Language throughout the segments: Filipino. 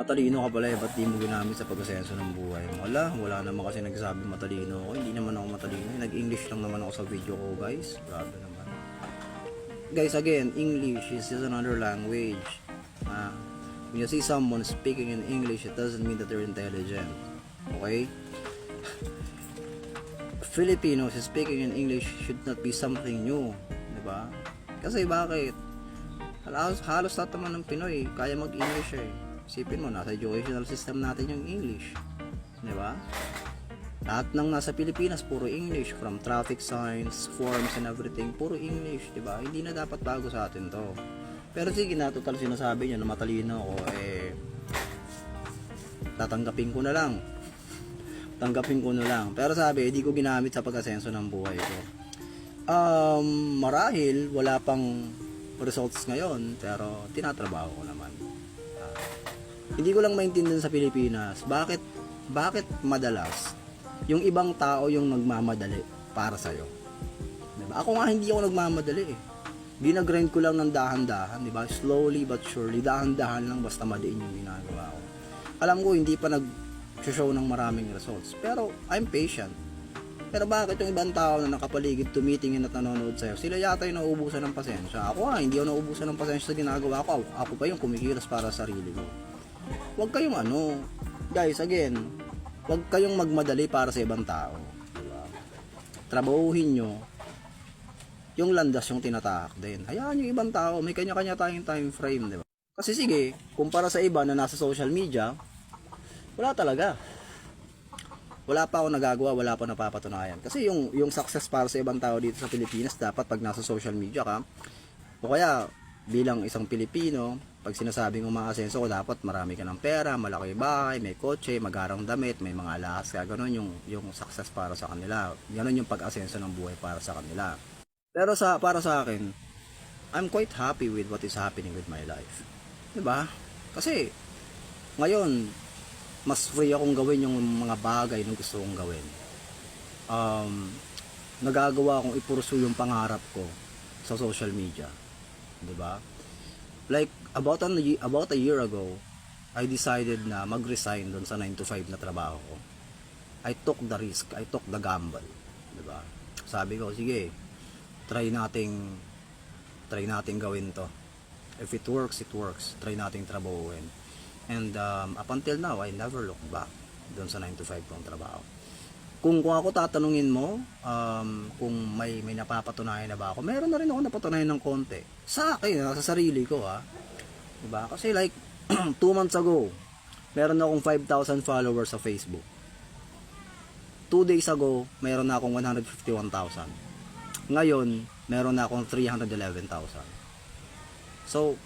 Matalino ka pala eh, ba't di mo ginamit sa pag-asenso ng buhay mo? Wala naman kasi nagsasabi matalino ako. Hindi naman ako matalino. Nag-English lang naman ako sa video ko, guys. Grabe naman. Guys, again, English is just another language. When you see someone speaking in English, it doesn't mean that they're intelligent. Okay? Filipinos speaking in English should not be something new. Diba? Kasi bakit? Halos lahat naman ng Pinoy kaya mag-English eh. Isipin mo, nasa educational system natin yung English. Di ba? Lahat ng nasa Pilipinas, puro English. From traffic signs, forms and everything, puro English. Di ba? Hindi na dapat bago sa atin to. Pero sige na, total sinasabi niya na matalino ako, eh, tatanggapin ko na lang. Tanggapin ko na lang. Pero sabi, hindi ko ginamit sa pag-asenso ng buhay ko. Marahil, wala pang results ngayon, pero tinatrabaho ko naman. Hindi ko lang maintindihan sa Pilipinas, bakit madalas yung ibang tao yung nagmamadali para sa'yo. Diba? Ako nga hindi ako nagmamadali eh. Ginagrind ko lang ng dahan-dahan, diba? Slowly but surely, dahan-dahan lang basta madiin yung ginagawa ko. Alam ko hindi pa nag-show ng maraming results, pero I'm patient. Pero bakit yung ibang tao na nakapaligid, tumitingin at nanonood sa'yo, sila yata yung nauubusan ng pasensya. Ako nga, hindi ako nauubusan ng pasensya sa ginagawa ko. Ako pa yung kumikilos para sa sarili ko. Huwag kayong guys, again, huwag kayong magmadali para sa ibang tao. Diba? Trabahuhin nyo yung landas yung tinatahak din. Hayaan yung ibang tao, may kanya-kanya tayong time frame, diba? Kasi sige, kumpara sa iba na nasa social media, wala talaga. Wala pa ako nagagawa, wala pa napapatunayan. Kasi yung success para sa ibang tao dito sa Pilipinas, dapat pag nasa social media ka, o kaya bilang isang Pilipino, pag sinasabing umaasenso ko, dapat marami ka ng pera, malaki bahay, may kotse, magarang damit, may mga alahas, kaya ganun yung success para sa kanila. Ganun yung pag-asenso ng buhay para sa kanila. Pero para sa akin, I'm quite happy with what is happening with my life. Diba? Kasi ngayon, mas free akong gawin yung mga bagay na gusto kong gawin. Nagagawa akong ipursu yung pangarap ko sa social media. Diba? Like, about a year ago, I decided na mag-resign doon sa 9 to 5 na trabaho ko. I took the risk, I took the gamble. Diba? Sabi ko, sige, try nating gawin to. If it works, it works. Try nating trabahuin. And up until now, I never looked back doon sa 9 to 5 kong trabaho. Kung ako tatanungin mo, kung may napapatunayan na ba ako, meron na rin ako napatunayan ng konti. Sa akin, sa sarili ko diba? Kasi like, 2 months ago, meron na akong 5,000 followers sa Facebook. 2 days ago, meron na akong 151,000. Ngayon, meron na akong 311,000. So,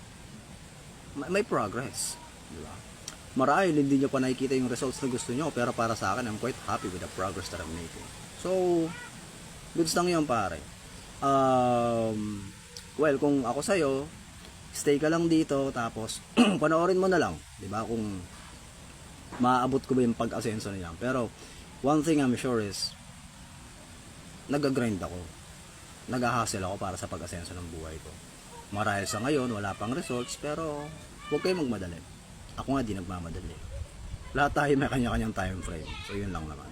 may progress. Diba? Marahil hindi nyo pa nakikita yung results na gusto nyo, pero para sa akin, I'm quite happy with the progress that I'm making. So, goods lang yun pare. Well, kung ako sa'yo, stay ka lang dito, tapos panoorin mo na lang, diba? Kung maaabot ko ba yung pag-asenso na yan. Pero, one thing I'm sure is, nag-grind ako. Nag-hustle ako para sa pag-asenso ng buhay ko. Marahil sa ngayon, wala pang results, pero huwag kayong magmadali. Ako nga di nagmamadali. Lahat tayo may kanya-kanyang time frame. So yun lang naman.